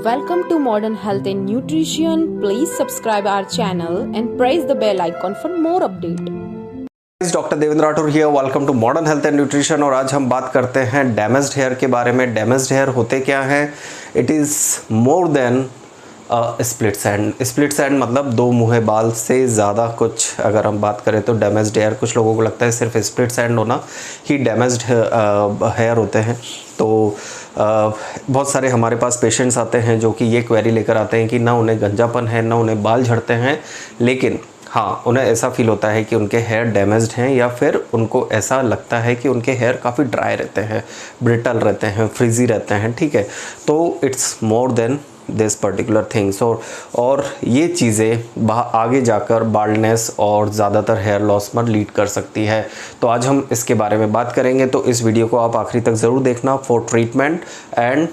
Welcome to Modern Health and Nutrition. Please subscribe our channel and press the bell icon for more update. Doctor Devendra Rathore here, welcome to modern health and nutrition. और आज हम बात करते हैं damaged hair के बारे में। Damaged hair होते क्या हैं? It is more than splits and. Splits and मतलब दो मुँहे बाल से ज़्यादा कुछ अगर हम बात करें तो डैमेज्ड हेयर, कुछ लोगों को लगता है सिर्फ स्प्लिट्स एंड होना ही डैमेज्ड हेयर होते हैं। तो बहुत सारे हमारे पास पेशेंट्स आते हैं जो कि ये क्वेरी लेकर आते हैं कि ना उन्हें गंजापन है, ना उन्हें बाल झड़ते हैं, लेकिन हाँ उन्हें ऐसा फील होता है कि उनके हेयर डैमेज्ड हैं, या फिर उनको ऐसा लगता है कि उनके हेयर काफ़ी ड्राई रहते हैं, ब्रिटल रहते हैं, फ्रिजी रहते हैं। ठीक है, तो it's more than this particular things. और ये चीज़ें आगे जाकर बाल्डनेस और ज़्यादातर हेयर लॉस में लीड कर सकती है। तो आज हम इसके बारे में बात करेंगे, तो इस वीडियो को आप आखिरी तक ज़रूर देखना फॉर ट्रीटमेंट एंड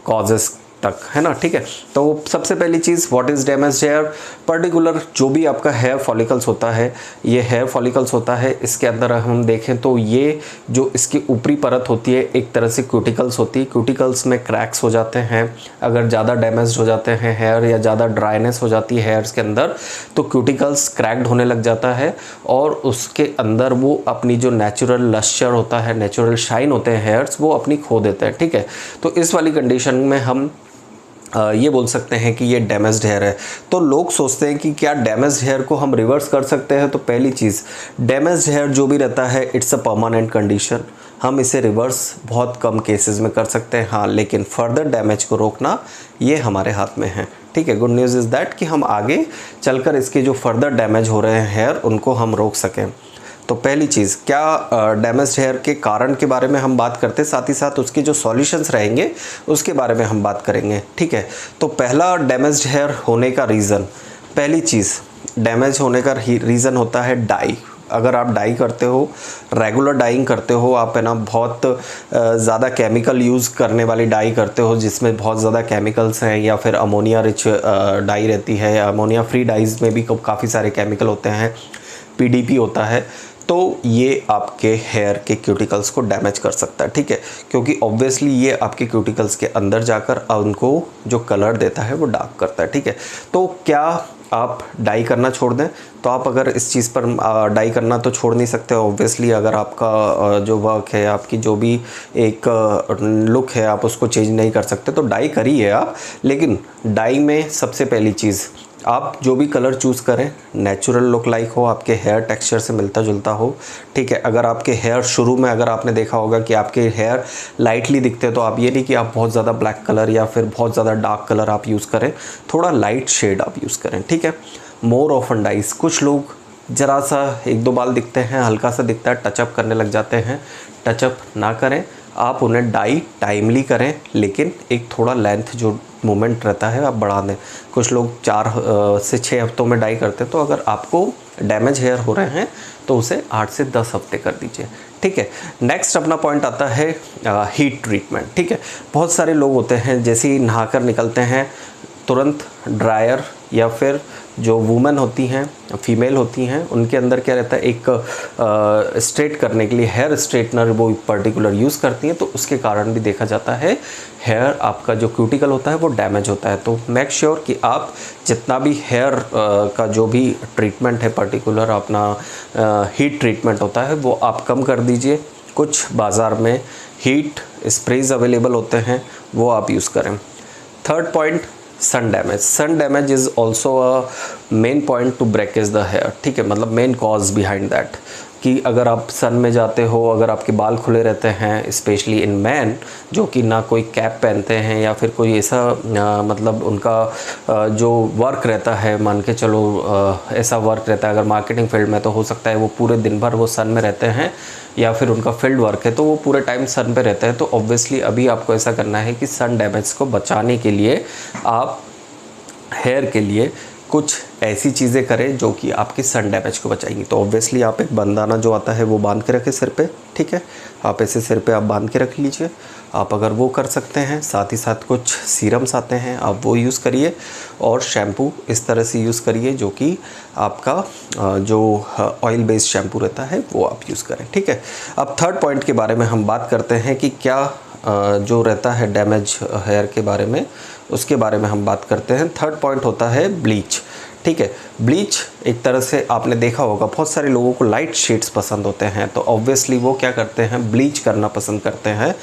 कॉजेस तक, है ना। ठीक है, तो सबसे पहली चीज़, what is damaged hair? Particular जो भी आपका हेयर फॉलिकल्स होता है, ये हेयर फॉलिकल्स होता है, इसके अंदर हम देखें तो ये जो इसकी ऊपरी परत होती है एक तरह से क्यूटिकल्स होती है। क्यूटिकल्स में क्रैक्स हो जाते हैं अगर ज़्यादा डैमेज हो जाते हैं हेयर, या ज़्यादा ड्राइनेस हो जाती है हेयर्स के अंदर, तो क्यूटिकल्स क्रैक्ड होने लग जाता है और उसके अंदर वो अपनी जो नेचुरल लस्चर होता है, नेचुरल शाइन होते हैं हेयर्स, वो अपनी खो देते हैं। ठीक है, तो इस वाली कंडीशन में हम ये बोल सकते हैं कि ये डैमेज्ड हेयर है। तो लोग सोचते हैं कि क्या डैमेज्ड हेयर को हम रिवर्स कर सकते हैं? तो पहली चीज़, डैमेज्ड हेयर जो भी रहता है इट्स अ परमानेंट कंडीशन। हम इसे रिवर्स बहुत कम केसेस में कर सकते हैं, हाँ, लेकिन फर्दर डैमेज को रोकना ये हमारे हाथ में है। ठीक है, गुड न्यूज़ इज़ दैट कि हम आगे चलकर इसके जो फर्दर डैमेज हो रहे हैं हेयर, उनको हम रोक सकें। तो पहली चीज़, क्या डैमेज्ड हेयर के कारण के बारे में हम बात करते हैं, साथ ही साथ उसके जो सॉल्यूशंस रहेंगे उसके बारे में हम बात करेंगे। ठीक है, तो पहला डैमेज्ड हेयर होने का रीज़न, पहली चीज़ डैमेज होने का रीज़न होता है डाई। अगर आप डाई करते हो, रेगुलर डाइंग करते हो, आप है ना बहुत ज़्यादा केमिकल यूज़ करने वाली डाई करते हो जिसमें बहुत ज़्यादा केमिकल्स हैं, या फिर अमोनिया रिच डाई रहती है, या अमोनिया फ्री डाइज में भी काफ़ी सारे केमिकल होते हैं, पीडीपी होता है, तो ये आपके हेयर के क्यूटिकल्स को डैमेज कर सकता है। ठीक है, क्योंकि ऑब्वियसली ये आपके क्यूटिकल्स के अंदर जाकर उनको जो कलर देता है वो डार्क करता है। ठीक है, तो क्या आप डाई करना छोड़ दें? तो आप अगर इस चीज़ पर डाई करना तो छोड़ नहीं सकते ऑब्वियसली। अगर आपका जो वर्क है, आपकी जो भी एक लुक है, आप उसको चेंज नहीं कर सकते, तो डाई करिए आप। लेकिन डाई में सबसे पहली चीज़, आप जो भी कलर चूज़ करें नेचुरल लुक लाइक हो, आपके हेयर टेक्सचर से मिलता जुलता हो। ठीक है, अगर आपके हेयर शुरू में, अगर आपने देखा होगा कि आपके हेयर लाइटली दिखते हैं, तो आप ये नहीं कि आप बहुत ज़्यादा ब्लैक कलर या फिर बहुत ज़्यादा डार्क कलर आप यूज़ करें, थोड़ा लाइट शेड आप यूज़ करें। ठीक है, मोर ऑफन डाइज। कुछ लोग ज़रा सा एक दो बाल दिखते हैं, हल्का सा दिखता है, टचअप करने लग जाते हैं। टचअप ना करें, आप उन्हें डाई टाइमली करें, लेकिन एक थोड़ा लेंथ जो मोमेंट रहता है आप बढ़ा दें। कुछ लोग 4 से 6 हफ्तों में डाई करते हैं, तो अगर आपको डैमेज हेयर हो रहे हैं तो उसे 8 से 10 हफ्ते कर दीजिए। ठीक है, नेक्स्ट अपना पॉइंट आता है हीट ट्रीटमेंट। ठीक है, बहुत सारे लोग होते हैं जैसे ही नहाकर निकलते हैं तुरंत ड्रायर, या फिर जो वुमेन होती हैं, फीमेल होती हैं, उनके अंदर क्या रहता है, एक स्ट्रेट करने के लिए हेयर स्ट्रेटनर वो पर्टिकुलर यूज़ करती हैं, तो उसके कारण भी देखा जाता है हेयर, आपका जो क्यूटिकल होता है वो डैमेज होता है। तो मेक श्योर कि आप जितना भी हेयर का जो भी ट्रीटमेंट है, पर्टिकुलर अपना हीट ट्रीटमेंट होता है, वो आप कम कर दीजिए। कुछ बाज़ार में हीट स्प्रेज अवेलेबल होते हैं, वो आप यूज़ करें। Third point, sun damage. Sun damage is also a main point to breakage the hair. ठीक है, मतलब मेन कॉज बिहाइंड दैट, कि अगर आप सन में जाते हो, अगर आपके बाल खुले रहते हैं, स्पेशली इन मैन जो कि ना कोई कैप पहनते हैं, या फिर कोई ऐसा मतलब उनका जो वर्क रहता है, मान के चलो ऐसा वर्क रहता है, अगर मार्केटिंग फील्ड में तो हो सकता है वो पूरे दिन भर वो सन में रहते हैं, या फिर उनका फील्ड वर्क है तो वो पूरे टाइम सन पे रहते हैं। तो ऑब्वियसली अभी आपको ऐसा करना है कि सन डैमेज को बचाने के लिए आप हेयर के लिए कुछ ऐसी चीज़ें करें जो कि आपकी सन डैमेज को बचाएंगी। तो ऑब्वियसली आप एक बंदाना जो आता है वो बांध के रखें सिर पे। ठीक है, आप ऐसे सिर पे आप बांध के रख लीजिए, आप अगर वो कर सकते हैं। साथ ही साथ कुछ सीरम्स आते हैं, आप वो यूज़ करिए, और शैम्पू इस तरह से यूज़ करिए जो कि आपका जो ऑयल बेस्ड शैम्पू रहता है वो आप यूज़ करें। ठीक है, अब थर्ड पॉइंट के बारे में हम बात करते हैं कि क्या जो रहता है डैमेज हेयर के बारे में, उसके बारे में हम बात करते हैं। थर्ड पॉइंट होता है ब्लीच। ठीक है, ब्लीच एक तरह से आपने देखा होगा बहुत सारे लोगों को लाइट शेड्स पसंद होते हैं, तो ऑब्वियसली वो क्या करते हैं, ब्लीच करना पसंद करते हैं।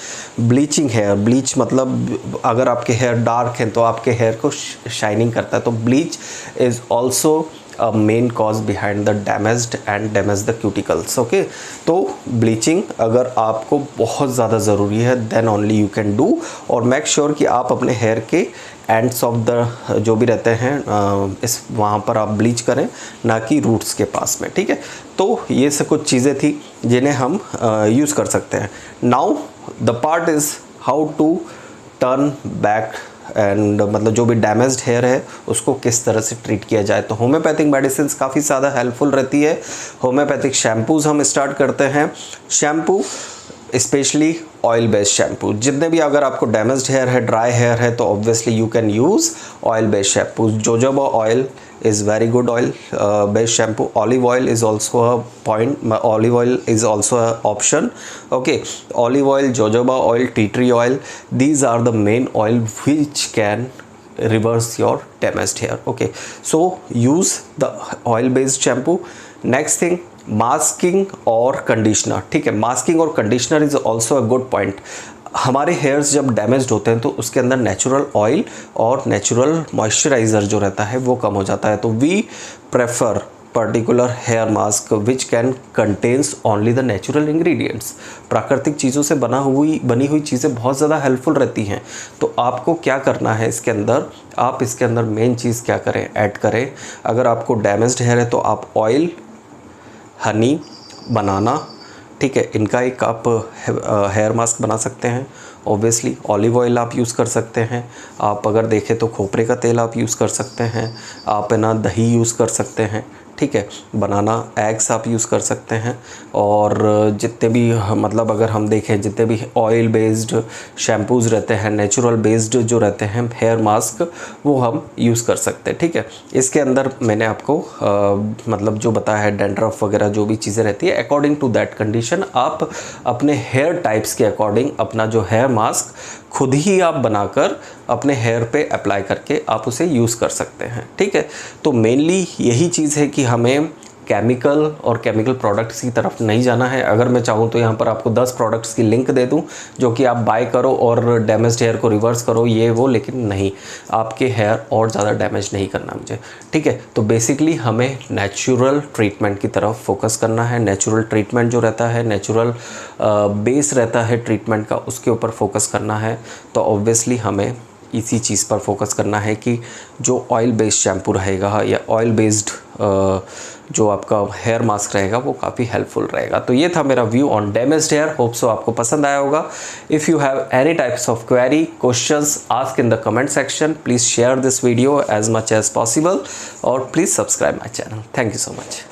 ब्लीचिंग हेयर, ब्लीच मतलब अगर आपके हेयर डार्क हैं तो आपके हेयर को शाइनिंग करता है, तो bleach is also a main cause behind the damage the cuticles। Okay, तो ब्लीचिंग अगर आपको बहुत ज़्यादा ज़रूरी है then only you can do, और मेक श्योर कि आप अपने हेयर के एंड्स ऑफ द जो भी रहते हैं इस वहाँ पर आप ब्लीच करें, ना कि रूट्स के पास में। ठीक है, तो ये सब कुछ चीज़ें थी जिन्हें हम यूज़ कर सकते हैं। Now the part is how to turn back and मतलब जो भी डैमेज्ड हेयर है उसको किस तरह से ट्रीट किया जाए। तो होम्योपैथिक मेडिसिन काफ़ी ज़्यादा हेल्पफुल रहती है। होम्योपैथिक शैम्पूज़ हम स्टार्ट करते हैं। Shampoo specially oil based shampoo, जितने भी अगर आपको डैमेज्ड हेयर है, ड्राई हेयर है, तो obviously you can use oil based shampoo. Jojoba oil is very good oil based shampoo. Olive oil is also a point, olive oil is also a option. Okay, olive oil, jojoba oil, tea tree oil, these are the main oil which can reverse your damaged hair. Okay, so use the oil based shampoo. Next thing, masking और कंडीशनर। ठीक है, masking और conditioner is also a good point. हमारे hairs जब damaged होते हैं तो उसके अंदर नेचुरल ऑयल और नेचुरल मॉइस्चराइज़र जो रहता है वो कम हो जाता है, तो we prefer particular hair mask which can contains only the natural ingredients. प्राकृतिक चीज़ों से बनी हुई चीज़ें बहुत ज़्यादा हेल्पफुल रहती हैं। तो आपको क्या करना है इसके अंदर, आप इसके अंदर मेन चीज़ क्या करें, ऐड करें। अगर आपको डैमेज्ड हेयर है तो आप ऑयल, हनी, बनाना, ठीक है, इनका एक आप हेयर मास्क बना सकते हैं। ऑब्वियसली ऑलिव ऑयल आप यूज़ कर सकते हैं। आप अगर देखें तो खोपरे का तेल आप यूज़ कर सकते हैं। आप है ना दही यूज़ कर सकते हैं। ठीक है, बनाना एग्स आप यूज़ कर सकते हैं। और जितने भी मतलब अगर हम देखें जितने भी ऑयल बेस्ड शैम्पूज़ रहते हैं, नेचुरल बेस्ड जो रहते हैं हेयर मास्क, वो हम यूज़ कर सकते हैं। ठीक है, इसके अंदर मैंने आपको मतलब जो बताया है डैंड्रफ वगैरह जो भी चीज़ें रहती है, अकॉर्डिंग टू दैट कंडीशन आप अपने हेयर टाइप्स के अकॉर्डिंग अपना जो हेयर मास्क खुद ही आप बनाकर अपने हेयर पे अप्लाई करके आप उसे यूज़ कर सकते हैं। ठीक है, तो मेनली यही चीज़ है कि हमें केमिकल और केमिकल प्रोडक्ट्स की तरफ नहीं जाना है। अगर मैं चाहूँ तो यहाँ पर आपको 10 प्रोडक्ट्स की लिंक दे दूँ जो कि आप बाय करो और डैमेज्ड हेयर को रिवर्स करो, ये वो, लेकिन नहीं, आपके हेयर और ज़्यादा डैमेज नहीं करना मुझे। ठीक है, तो बेसिकली हमें नेचुरल ट्रीटमेंट की तरफ फोकस करना है। नेचुरल ट्रीटमेंट जो रहता है, नेचुरल बेस रहता है ट्रीटमेंट का, उसके ऊपर फोकस करना है। तो ऑब्वियसली हमें इसी चीज़ पर फोकस करना है कि जो ऑयल बेस्ड शैम्पू रहेगा या ऑयल बेस्ड जो आपका हेयर मास्क रहेगा वो काफ़ी हेल्पफुल रहेगा। तो ये था मेरा view on damaged hair. Hope so आपको पसंद आया होगा। If you have any types of query, questions, ask in the comment section. Please share this video as much as possible और please subscribe my channel. Thank you so much.